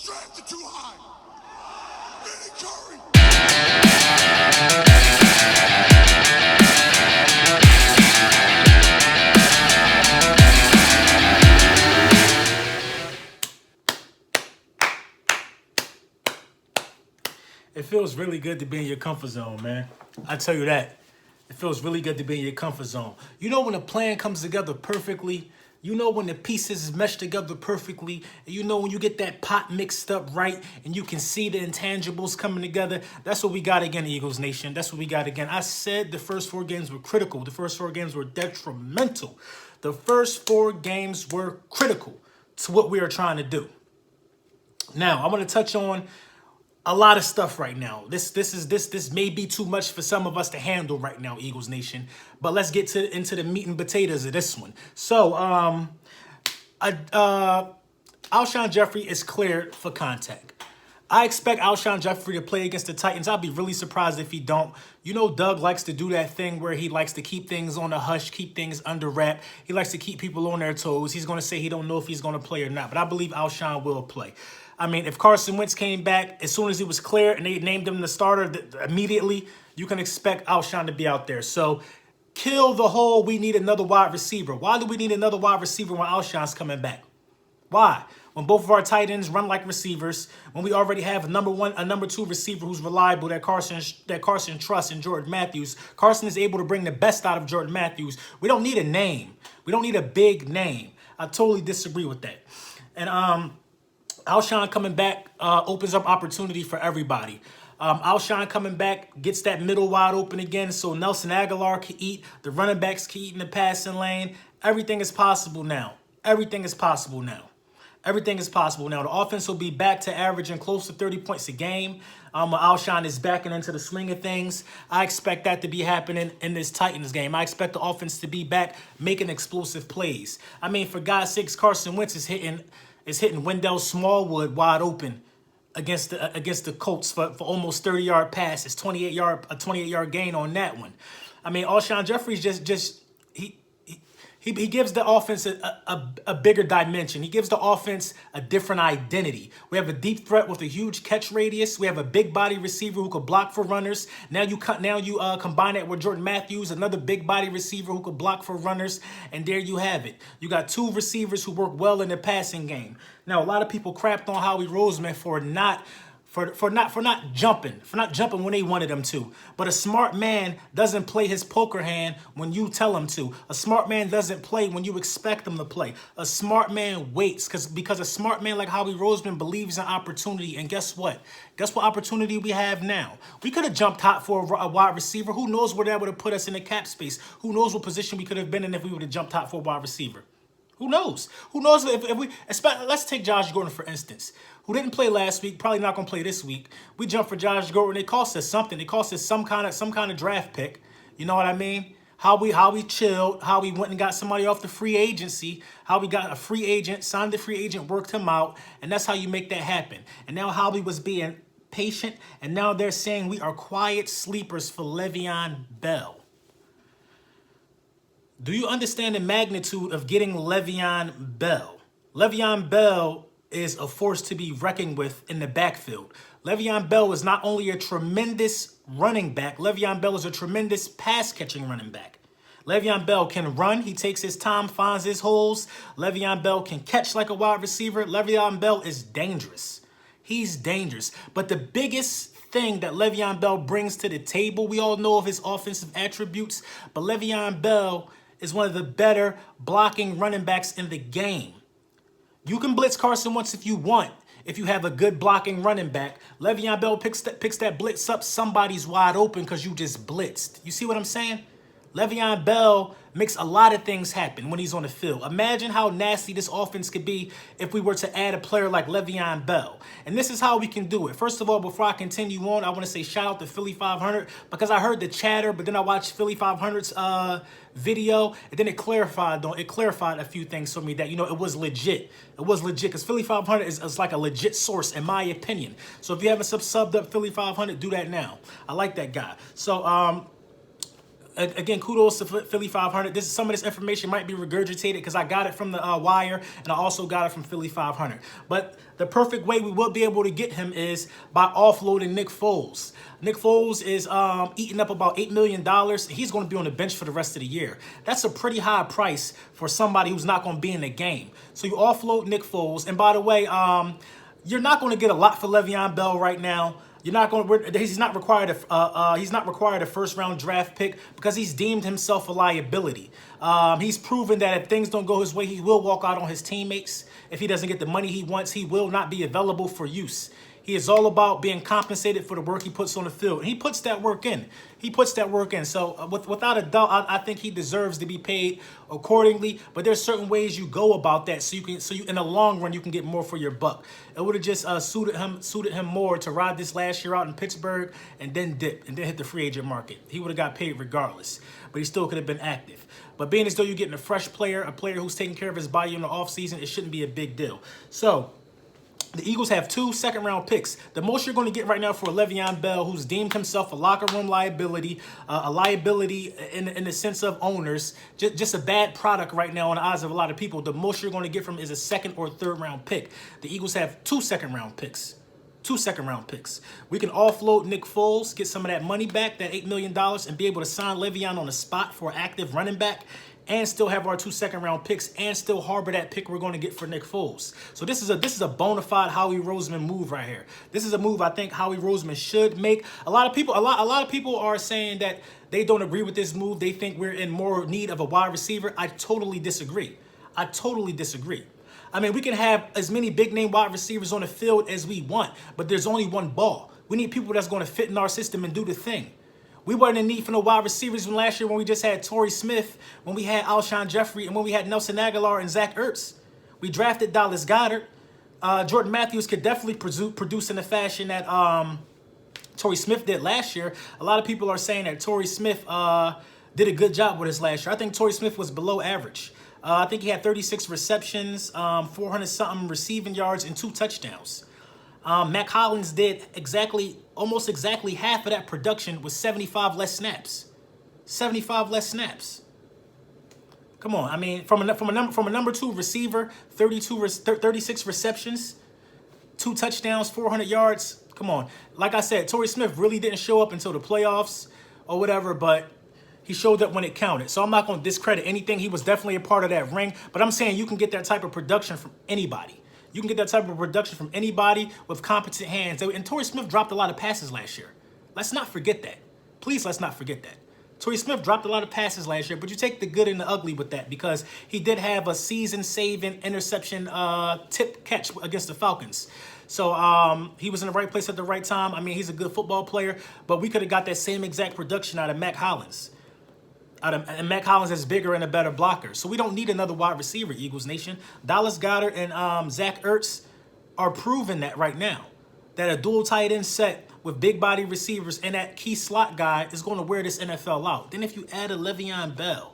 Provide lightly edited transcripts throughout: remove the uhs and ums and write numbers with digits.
drafted too high. Vinny Curry. It feels really good to be in your comfort zone, man. I tell you that. It feels really good to be in your comfort zone. You know when a plan comes together perfectly, you know when the pieces mesh together perfectly, and you know when you get that pot mixed up right and you can see the intangibles coming together. That's what we got again, Eagles Nation. That's what we got again. I said the first 4 games were critical. The first 4 games were detrimental. The first 4 games were critical to what we are trying to do. Now, I want to touch on a lot of stuff right now. This may be too much for some of us to handle right now, Eagles Nation. But let's get into the meat and potatoes of this one. So, Alshon Jeffrey is cleared for contact. I expect Alshon Jeffrey to play against the Titans. I'll be really surprised if he don't. You know, Doug likes to do that thing where he likes to keep things on the hush, keep things under wrap. He likes to keep people on their toes. He's going to say he don't know if he's going to play or not, but I believe Alshon will play. I mean, if Carson Wentz came back as soon as he was clear and they named him the starter immediately, you can expect Alshon to be out there. So kill the whole we need another wide receiver. Why do we need another wide receiver when Alshon's coming back? Why? When both of our tight ends run like receivers, when we already have a number two receiver who's reliable that Carson trusts in Jordan Matthews. Carson is able to bring the best out of Jordan Matthews. We don't need a name. We don't need a big name. I totally disagree with that. And Alshon coming back opens up opportunity for everybody. Alshon coming back gets that middle wide open again so Nelson Aguilar can eat. The running backs can eat in the passing lane. Everything is possible now. Everything is possible now. Everything is possible now. The offense will be back to averaging close to 30 points a game. Alshon is backing into the swing of things. I expect that to be happening in this Titans game. I expect the offense to be back making explosive plays. I mean, for God's sakes, Carson Wentz is hitting Wendell Smallwood wide open against the Colts for almost 30-yard passes, 28-yard gain on that one. I mean, Alshon Jeffrey's just he gives the offense a bigger dimension. He gives the offense a different identity. We have a deep threat with a huge catch radius. We have a big body receiver who could block for runners. Now you combine it with Jordan Matthews, another big body receiver who could block for runners, and there you have it. You got 2 receivers who work well in the passing game. Now a lot of people crapped on Howie Roseman for not jumping when they wanted him to. But a smart man doesn't play his poker hand when you tell him to. A smart man doesn't play when you expect him to play. A smart man waits because a smart man like Howie Roseman believes in opportunity. And guess what? Guess what opportunity we have now? We could have jumped hot for a wide receiver. Who knows where that would have put us in the cap space? Who knows what position we could have been in if we would have jumped hot for a wide receiver? Who knows? Who knows if we... Let's take Josh Gordon, for instance, who didn't play last week, probably not going to play this week. We jumped for Josh Gordon. It cost us something. It cost us some kind of draft pick. You know what I mean? How we chilled, how we went and got somebody off the free agency, how we got a free agent, signed the free agent, worked him out, and that's how you make that happen. And now Howie was being patient, and now they're saying we are quiet sleepers for Le'Veon Bell. Do you understand the magnitude of getting Le'Veon Bell? Le'Veon Bell is a force to be reckoned with in the backfield. Le'Veon Bell is not only a tremendous running back, Le'Veon Bell is a tremendous pass-catching running back. Le'Veon Bell can run. He takes his time, finds his holes. Le'Veon Bell can catch like a wide receiver. Le'Veon Bell is dangerous. He's dangerous. But the biggest thing that Le'Veon Bell brings to the table, we all know of his offensive attributes, but Le'Veon Bell is one of the better blocking running backs in the game. You can blitz Carson Wentz if you want. If you have a good blocking running back, Le'Veon Bell picks that blitz up. Somebody's wide open because you just blitzed. You see what I'm saying? Le'Veon Bell makes a lot of things happen when he's on the field. Imagine how nasty this offense could be if we were to add a player like Le'Veon Bell. And this is how we can do it. First of all, before I continue on, I want to say shout out to Philly 500 because I heard the chatter, but then I watched Philly 500's video, and then it clarified a few things for me that, it was legit. It was legit because Philly 500 is like a legit source, in my opinion. So if you haven't subbed up Philly 500, do that now. I like that guy. So, Again, kudos to Philly 500. Some of this information might be regurgitated because I got it from the Wire, and I also got it from Philly 500. But the perfect way we will be able to get him is by offloading Nick Foles. Nick Foles is eating up about $8 million. He's going to be on the bench for the rest of the year. That's a pretty high price for somebody who's not going to be in the game. So you offload Nick Foles. And by the way, you're not going to get a lot for Le'Veon Bell right now. You're not going. He's not required a first-round draft pick because he's deemed himself a liability. He's proven that if things don't go his way, he will walk out on his teammates. If he doesn't get the money he wants, he will not be available for use. He is all about being compensated for the work he puts on the field. And he puts that work in. So without a doubt, I think he deserves to be paid accordingly. But there's certain ways you go about that so you in the long run you can get more for your buck. It would have just suited him more to ride this last year out in Pittsburgh and then dip and then hit the free agent market. He would have got paid regardless, but he still could have been active. But being as though you're getting a fresh player, a player who's taking care of his body in the offseason, it shouldn't be a big deal. So the Eagles have 2 second-round picks. The most you're going to get right now for Le'Veon Bell, who's deemed himself a locker room liability, a liability in the sense of owners, just a bad product right now in the eyes of a lot of people. The most you're going to get from him is a second or third-round pick. The Eagles have 2 second-round picks. 2 second-round picks. We can offload Nick Foles, get some of that money back, that $8 million, and be able to sign Le'Veon on the spot for an active running back, and still have our 2 second-round picks, and still harbor that pick we're going to get for Nick Foles. So this is a bona fide Howie Roseman move right here. This is a move I think Howie Roseman should make. A lot of people are saying that they don't agree with this move. They think we're in more need of a wide receiver. I totally disagree. I mean, we can have as many big-name wide receivers on the field as we want, but there's only one ball. We need people that's going to fit in our system and do the thing. We weren't in need for no wide receivers from last year when we just had Torrey Smith, when we had Alshon Jeffrey, and when we had Nelson Aguilar and Zach Ertz. We drafted Dallas Goedert. Jordan Matthews could definitely produce in the fashion that Torrey Smith did last year. A lot of people are saying that Torrey Smith did a good job with us last year. I think Torrey Smith was below average. I think he had 36 receptions, 400-something receiving yards, and 2 touchdowns. Mac Hollins did almost exactly half of that production with 75 less snaps. 75 less snaps. Come on, I mean, from a number 2 receiver, 36 receptions, 2 touchdowns, 400 yards. Come on, like I said, Torrey Smith really didn't show up until the playoffs or whatever, but he showed up when it counted. So I'm not going to discredit anything. He was definitely a part of that ring, but I'm saying you can get that type of production from anybody. You can get that type of production from anybody with competent hands. And Torrey Smith dropped a lot of passes last year. Let's not forget that. Please, let's not forget that. Torrey Smith dropped a lot of passes last year, but you take the good and the ugly with that because he did have a season-saving interception tip catch against the Falcons. So he was in the right place at the right time. I mean, he's a good football player, but we could have got that same exact production out of Mac Hollins. And Mac Hollins is bigger and a better blocker. So we don't need another wide receiver, Eagles Nation. Dallas Goedert and Zach Ertz are proving that right now. That a dual tight end set with big body receivers and that key slot guy is going to wear this NFL out. Then if you add a Le'Veon Bell,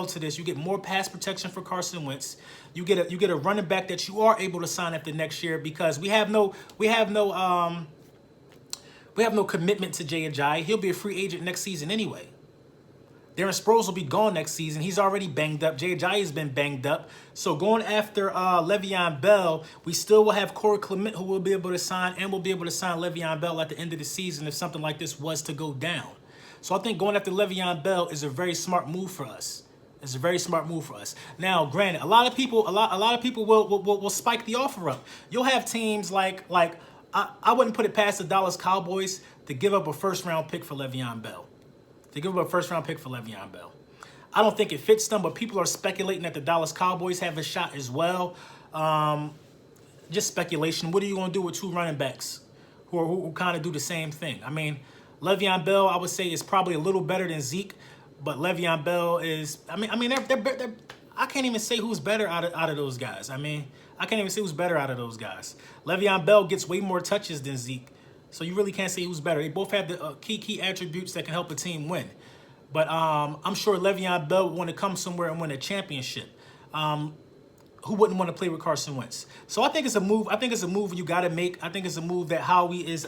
to this, you get more pass protection for Carson Wentz. You get a running back that you are able to sign after next year because we have no commitment to Jay Ajayi. He'll be a free agent next season anyway. Darren Sproles will be gone next season. He's already banged up. Jay Ajayi has been banged up. So going after Le'Veon Bell, we still will have Corey Clement who will be able to sign, and we'll be able to sign Le'Veon Bell at the end of the season if something like this was to go down. So I think going after Le'Veon Bell is a very smart move for us. It's a very smart move for us. Now, granted, a lot of people will spike the offer up. You'll have teams like I wouldn't put it past the Dallas Cowboys to give up a first-round pick for Le'Veon Bell. I don't think it fits them, but people are speculating that the Dallas Cowboys have a shot as well. Just speculation. What are you going to do with 2 running backs who kind of do the same thing? I mean, Le'Veon Bell, I would say, is probably a little better than Zeke, but Le'Veon Bell is. I mean, they're I can't even say who's better out of those guys. Le'Veon Bell gets way more touches than Zeke. So you really can't say who's better. They both have the key attributes that can help a team win. But I'm sure Le'Veon Bell would want to come somewhere and win a championship. who wouldn't want to play with Carson Wentz? So I think it's a move. I think it's a move you got to make. I think it's a move that Howie is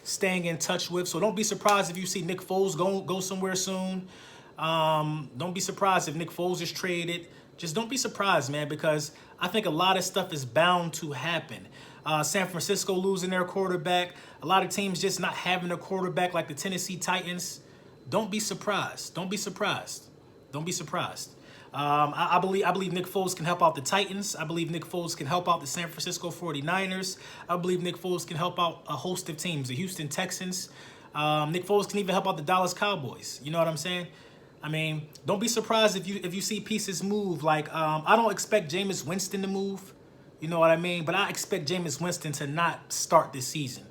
staying in touch with. So don't be surprised if you see Nick Foles go somewhere soon. Don't be surprised if Nick Foles is traded. Just don't be surprised, man, because I think a lot of stuff is bound to happen. San Francisco losing their quarterback. A lot of teams just not having a quarterback like the Tennessee Titans. Don't be surprised. Don't be surprised. Don't be surprised. I believe Nick Foles can help out the Titans. I believe Nick Foles can help out the San Francisco 49ers. I believe Nick Foles can help out a host of teams, the Houston Texans. Nick Foles can even help out the Dallas Cowboys. You know what I'm saying? I mean, don't be surprised if you see pieces move. Like, I don't expect Jameis Winston to move. You know what I mean? But I expect Jameis Winston to not start this season.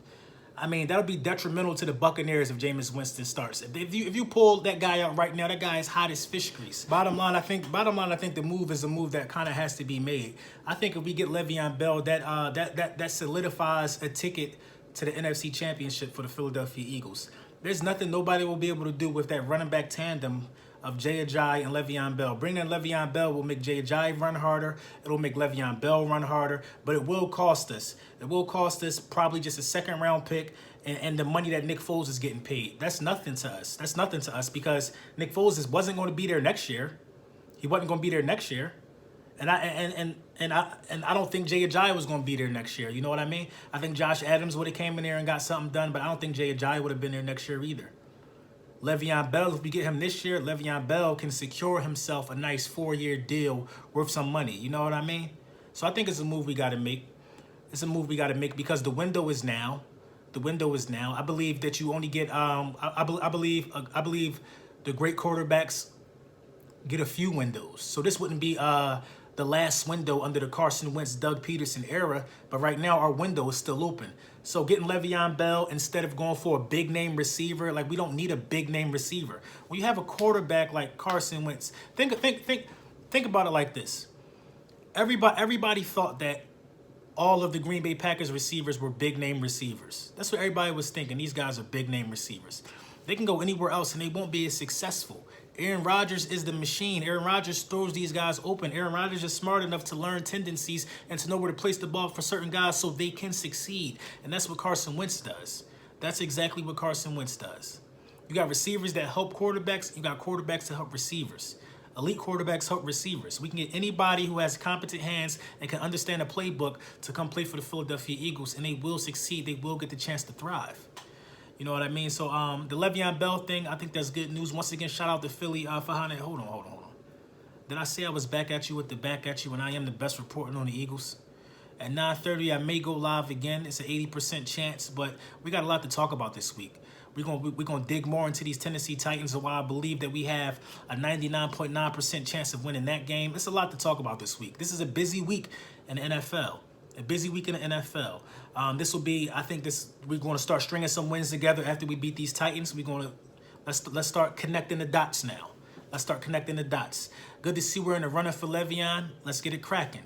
I mean, that'll be detrimental to the Buccaneers if Jameis Winston starts. If you pull that guy out right now, that guy is hot as fish grease. Bottom line, I think the move is a move that kind of has to be made. I think if we get Le'Veon Bell, that solidifies a ticket to the NFC Championship for the Philadelphia Eagles. There's nothing nobody will be able to do with that running back tandem of Jay Ajayi and Le'Veon Bell. Bringing in Le'Veon Bell will make Jay Ajayi run harder. It'll make Le'Veon Bell run harder, but it will cost us. It will cost us probably just a second-round pick and the money that Nick Foles is getting paid. That's nothing to us. That's nothing to us because Nick Foles wasn't going to be there next year. He wasn't going to be there next year. And I don't think Jay Ajayi was going to be there next year. You know what I mean? I think Josh Adams would have came in there and got something done, but I don't think Jay Ajayi would have been there next year either. Le'Veon Bell, if we get him this year, Le'Veon Bell can secure himself a nice 4-year deal worth some money. You know what I mean? So I think it's a move we got to make. It's a move we got to make because the window is now. The window is now. I believe that you only get. I believe the great quarterbacks get a few windows. So this wouldn't be the last window under the Carson Wentz, Doug Peterson era, but right now our window is still open. So getting Le'Veon Bell instead of going for a big name receiver, like we don't need a big name receiver. When you have a quarterback like Carson Wentz, think about it like this. Everybody thought that all of the Green Bay Packers receivers were big name receivers. That's what everybody was thinking. These guys are big name receivers. They can go anywhere else and they won't be as successful. Aaron Rodgers is the machine. Aaron Rodgers throws these guys open. Aaron Rodgers is smart enough to learn tendencies and to know where to place the ball for certain guys so they can succeed. And that's what Carson Wentz does. That's exactly what Carson Wentz does. You got receivers that help quarterbacks. You got quarterbacks that help receivers. Elite quarterbacks help receivers. We can get anybody who has competent hands and can understand a playbook to come play for the Philadelphia Eagles, and they will succeed. They will get the chance to thrive. You know what I mean? So the Le'Veon Bell thing, I think that's good news. Once again, shout out to Philly for how they... Hold on. Did I say I was back at you with the back at you and I am the best reporting on the Eagles? At 9:30, I may go live again. It's an 80% chance, but we got a lot to talk about this week. We're gonna dig more into these Tennessee Titans and why I believe that we have a 99.9% chance of winning that game. It's a lot to talk about this week. This is a busy week in the NFL. A busy week in the NFL. This will be, I think we're going to start stringing some wins together after we beat these Titans. Let's start connecting the dots now. Let's start connecting the dots. Good to see we're in the running for Le'Veon. Let's get it cracking.